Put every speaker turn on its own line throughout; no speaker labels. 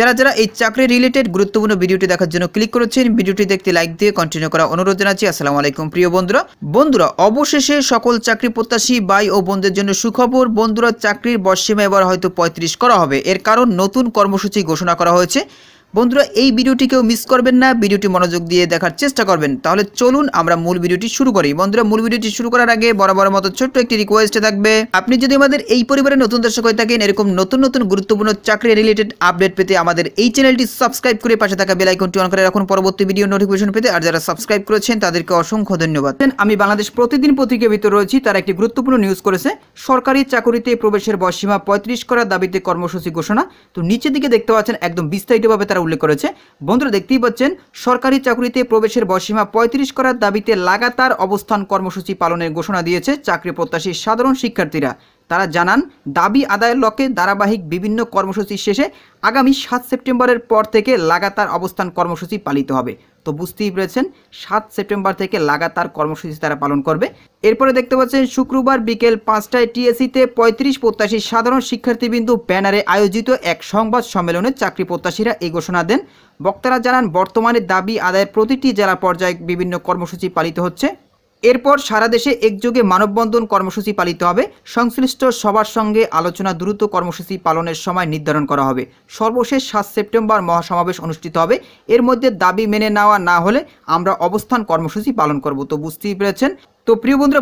যারা যারা এই চাকরি রিলেটেড গুরুত্বপূর্ণ ভিডিওটি দেখার জন্য ক্লিক করেছেন, ভিডিওটি দেখতে লাইক দিয়ে কন্টিনিউ করা অনুরোধ জানাচ্ছি। আসসালামু আলাইকুম প্রিয় বন্ধুরা, অবশেষে সকল চাকরি প্রত্যাশী ভাই ও বোনদের জন্য সুখবর। বন্ধুরা, চাকরির বয়সসীমা এবার হয়তো 35 করা হবে। এর কারণ নতুন কর্মসূচি ঘোষণা করা হয়েছে। বন্ধুরা, এই ভিডিওটি কেউ মিস করবেন না, ভিডিওটি মনোযোগ দিয়ে দেখার চেষ্টা করবেন। তাহলে চলুন আমরা মূল ভিডিওটি শুরু করি। বন্ধুরা, মূল ভিডিওটি শুরু করার আগে বরাবর মতো ছোট্ট একটি রিকোয়েস্ট থাকবে, আপনি যদি আমাদের এই পরিবারের নতুন দর্শক হয়ে থাকেন, এরকম নতুন নতুন গুরুত্বপূর্ণ চাকরি রিলেটেড আপডেট পেতে আমাদের এই চ্যানেলটি সাবস্ক্রাইব করে পাশে থাকা বেল আইকনটি অন করে রাখুন পরবর্তী ভিডিও নোটিফিকেশন পেতে। আর যারা সাবস্ক্রাইব করেছেন তাদেরকে অসংখ্য ধন্যবাদ। আমি বাংলাদেশ প্রতিদিন পত্রিকার ভিতরে রয়েছি, তারা একটি গুরুত্বপূর্ণ নিউজ করেছে। সরকারি চাকরিতে প্রবেশের বয়সসীমা 35 করার দাবিতে কর্মসূচি ঘোষণা। তো নিচের দিকে দেখতে পাচ্ছেন একদম বিস্তারিতভাবে তারা উল্লেখ করেছে। বন্ধুরা, দেখতেই পাচ্ছেন সরকারি চাকরিতে প্রবেশের বয়সসীমা 35 করার দাবিতে লাগাতার অবস্থান কর্মসূচি পালনের ঘোষণা দিয়েছে চাকরি প্রত্যাশী সাধারণ শিক্ষার্থীরা। তারা জানান, দাবি আদায়ের লক্ষ্যে ধারাবাহিক বিভিন্ন কর্মসূচি শেষে আগামী 7 সেপ্টেম্বরের পর থেকে লাগাতার অবস্থান কর্মসূচি পালিত হবে। তো বুঝতেই পেরেছেন, 7 সেপ্টেম্বর থেকে লাগাতার কর্মসূচি তারা পালন করবে। এরপরে দেখতে পাচ্ছেন শুক্রবার বিকেল 5টায় টিএসসিতে 35 প্রত্যাশী সাধারণ শিক্ষার্থীবৃন্দ ব্যানারে আয়োজিত এক সংবাদ সম্মেলনে চাকরি প্রত্যাশীরা এই ঘোষণা দেন। বক্তারা জানান, বর্তমানে দাবি আদায়ের প্রতিটি জেলা পর্যায়ে বিভিন্ন কর্মসূচি পালিত হচ্ছে। এরপর সারা দেশে একযোগে মানববন্ধন কর্মসূচি পালিত হবে। সংশ্লিষ্ট সবার সঙ্গে আলোচনা দ্রুত কর্মসূচি পালনের সময় নির্ধারণ করা হবে। সর্বশেষ 7 সেপ্টেম্বর মহাসমাবেশ অনুষ্ঠিত হবে। এর মধ্যে দাবি মেনে নেওয়া না হলে আমরা অবস্থান কর্মসূচি পালন করব। তো বুঝতেই পেরেছেন,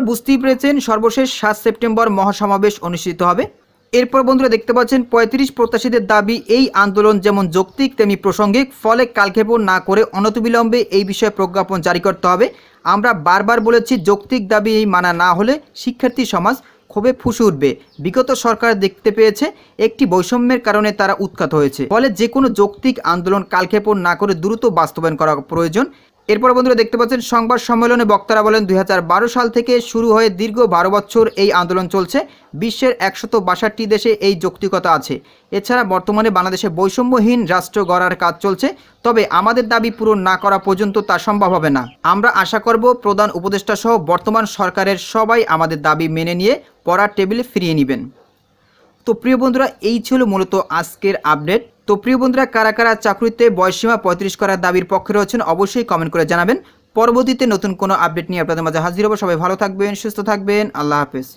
বুঝতেই পেরেছেন সর্বশেষ 7 সেপ্টেম্বর মহাসমাবেশ অনুষ্ঠিত হবে। এরপর বন্ধুরা দেখতে পাচ্ছেন 35 প্রত্যাশীদের দাবি এই আন্দোলন যেমন যৌক্তিক তেমনি প্রাসঙ্গিক, ফলে কালক্ষেপণ না করে অনতিবিলম্বে এই বিষয়ে প্রজ্ঞাপন জারি করতে হবে। আমরা বারবার বলেছি, যৌক্তিক দাবি মানা না হলে শিক্ষার্থী সমাজ ক্ষোভে ফুঁসে উঠবে। বিগত সরকার দেখতে পেয়েছে একটি বৈষম্যের কারণে তারা উৎখাত হয়েছে, ফলে যে কোনো যৌক্তিক আন্দোলন কালক্ষেপণ না করে দ্রুত বাস্তবায়ন করা প্রয়োজন। এরপর বন্ধুরা দেখতে পাচ্ছেন সংবাদ সম্মেলনে বক্তারা বলেন, 2012 সাল থেকে শুরু হয়ে দীর্ঘ 12 বছর এই আন্দোলন চলছে। বিশ্বের 162টি দেশে এই যৌক্তিকতা আছে। এছাড়া বর্তমানে বাংলাদেশে বৈষম্যহীন রাষ্ট্র গড়ার কাজ চলছে, তবে আমাদের দাবি পূরণ না করা পর্যন্ত তা সম্ভব হবে না। আমরা আশা করব প্রধান উপদেষ্টা সহ বর্তমান সরকারের সবাই আমাদের দাবি মেনে নিয়ে পড়ার টেবিলে ফিরিয়ে নেবেন। তো প্রিয় বন্ধুরা, এই ছিল মূলত আজকের আপডেট। তো প্রিয় বন্ধুরা, কারা কারা চাকরিতে বয়সসীমা 35 করার দাবির পক্ষে রয়েছেন অবশ্যই কমেন্ট করে জানাবেন। পরবর্তীতে নতুন কোনো আপডেট নিয়ে আপনাদের মাঝে হাজির হব। সবাই ভালো থাকবেন, সুস্থ থাকবেন। আল্লাহ হাফেজ।